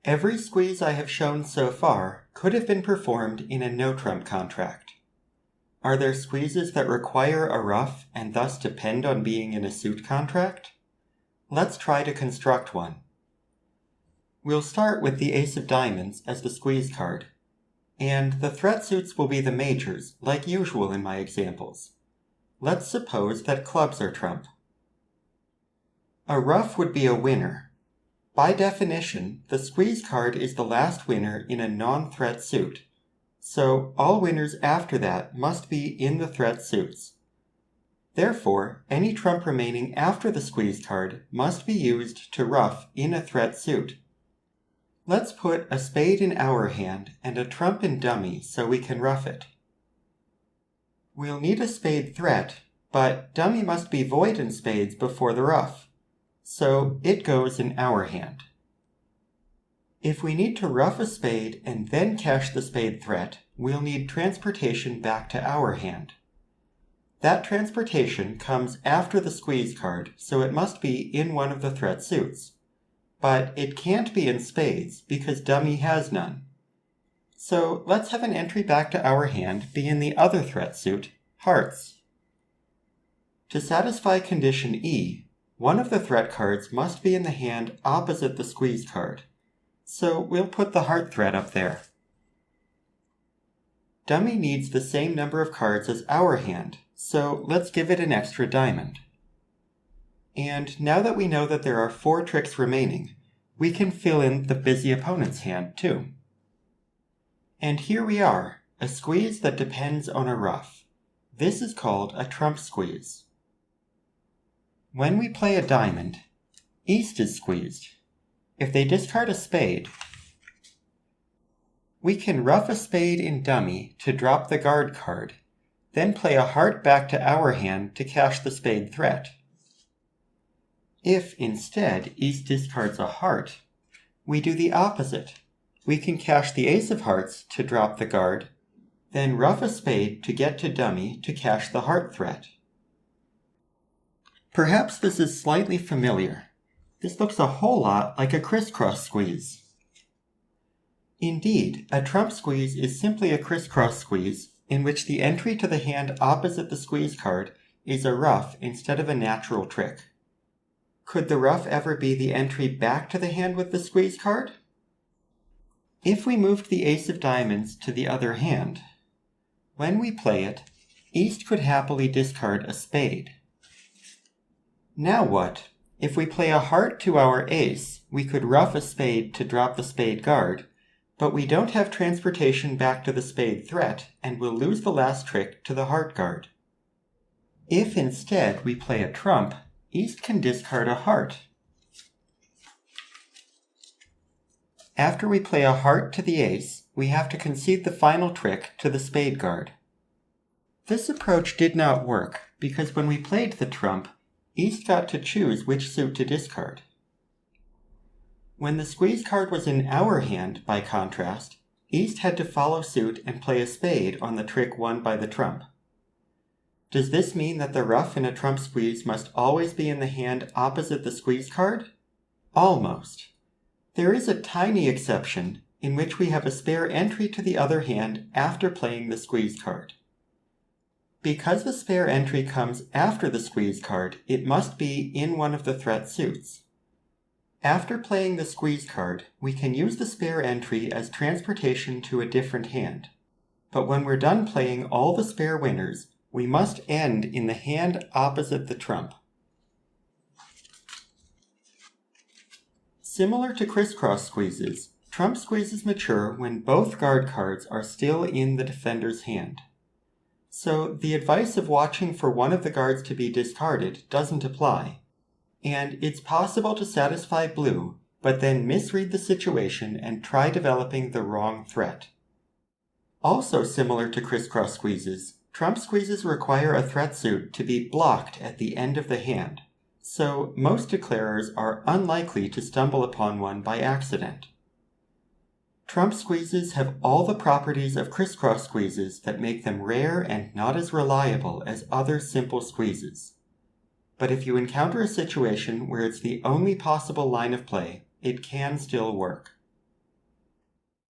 Every squeeze I have shown so far could have been performed in a no-trump contract. Are there squeezes that require a ruff and thus depend on being in a suit contract? Let's try to construct one. We'll start with the ace of diamonds as the squeeze card, and the threat suits will be the majors, like usual in my examples. Let's suppose that clubs are trump. A ruff would be a winner. By definition, the squeeze card is the last winner in a non-threat suit, so all winners after that must be in the threat suits. Therefore, any trump remaining after the squeeze card must be used to ruff in a threat suit. Let's put a spade in our hand and a trump in dummy so we can ruff it. We'll need a spade threat, but dummy must be void in spades before the ruff, so it goes in our hand. If we need to ruff a spade and then cash the spade threat, we'll need transportation back to our hand. That transportation comes after the squeeze card, so it must be in one of the threat suits. But it can't be in spades because dummy has none. So let's have an entry back to our hand be in the other threat suit, hearts. To satisfy condition E, one of the threat cards must be in the hand opposite the squeeze card. So we'll put the heart threat up there. Dummy needs the same number of cards as our hand, so let's give it an extra diamond. And now that we know that there are 4 tricks remaining, we can fill in the busy opponent's hand too. And here we are, a squeeze that depends on a ruff. This is called a trump squeeze. When we play a diamond, East is squeezed. If they discard a spade, we can ruff a spade in dummy to drop the guard card, then play a heart back to our hand to cash the spade threat. If, instead, East discards a heart, we do the opposite. We can cash the ace of hearts to drop the guard, then ruff a spade to get to dummy to cash the heart threat. Perhaps this is slightly familiar. This looks a whole lot like a crisscross squeeze. Indeed, a trump squeeze is simply a crisscross squeeze in which the entry to the hand opposite the squeeze card is a ruff instead of a natural trick. Could the ruff ever be the entry back to the hand with the squeeze card? If we moved the ace of diamonds to the other hand, when we play it, East could happily discard a spade. Now what? If we play a heart to our ace, we could ruff a spade to drop the spade guard, but we don't have transportation back to the spade threat and will lose the last trick to the heart guard. If instead we play a trump, East can discard a heart. After we play a heart to the ace, we have to concede the final trick to the spade guard. This approach did not work because when we played the trump, East got to choose which suit to discard. When the squeeze card was in our hand, by contrast, East had to follow suit and play a spade on the trick won by the trump. Does this mean that the ruff in a trump squeeze must always be in the hand opposite the squeeze card? Almost. There is a tiny exception in which we have a spare entry to the other hand after playing the squeeze card. Because the spare entry comes after the squeeze card, it must be in one of the threat suits. After playing the squeeze card, we can use the spare entry as transportation to a different hand. But when we're done playing all the spare winners, we must end in the hand opposite the trump. Similar to crisscross squeezes, trump squeezes mature when both guard cards are still in the defender's hand. So the advice of watching for one of the guards to be discarded doesn't apply. And it's possible to satisfy blue, but then misread the situation and try developing the wrong threat. Also similar to crisscross squeezes, trump squeezes require a threat suit to be blocked at the end of the hand, so most declarers are unlikely to stumble upon one by accident. Trump squeezes have all the properties of crisscross squeezes that make them rare and not as reliable as other simple squeezes. But if you encounter a situation where it's the only possible line of play, it can still work.